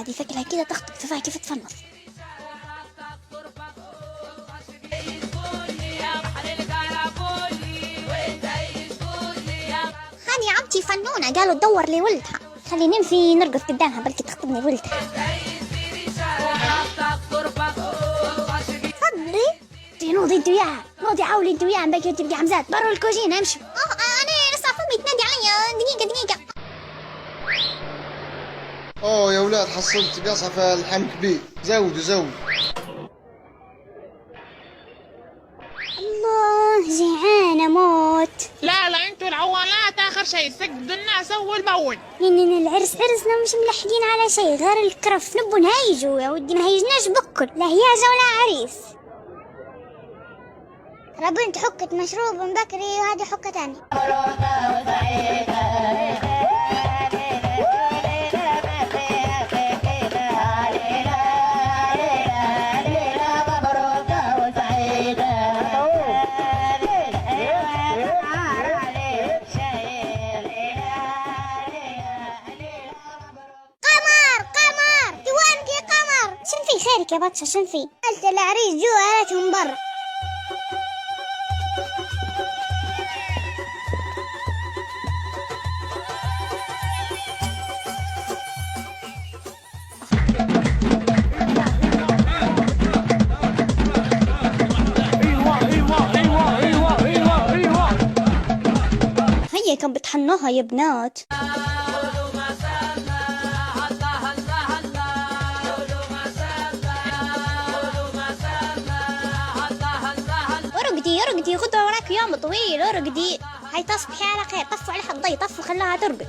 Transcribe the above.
هذه ثقلها كذا تخطب فيها كيف تفنص. هذه عمتي فنونة، قالوا تدور لي ولدها، خلينا نمشي نرقص قدامها بلكي تخطبني ولدها. تفضلي نوضي انت وياها، نوضي حاولي انت وياها بلكي تبقي عمزات برا الكوجينة امشي. انا لسه فمي تنادي علي، دقيقة. اوه يا ولاد حصلت قصف الحم كبير، زودوا. الله جيعانة موت. لا انتوا العوالات اخر شيء تسقدوا الناس اول باول. العرس عرسنا مش ملحقين على شيء غير الكرف، نبو نهيجوا يا ودي، ما هيجناش بكل لا هياجة ولا عريس. بنت حكت مشروب من بكري وهذه حكة تاني. شن في خيرك يا بطشة، شن في؟ قلت العريس جوا قالتهم برا. هيا كم بتحنوها يا بنات. ارقدي غدوة وراك يوم طويل، ارقدي. هاي تصبحي على خير، طفوا عليها الضي، طفوا خلاها ترقد.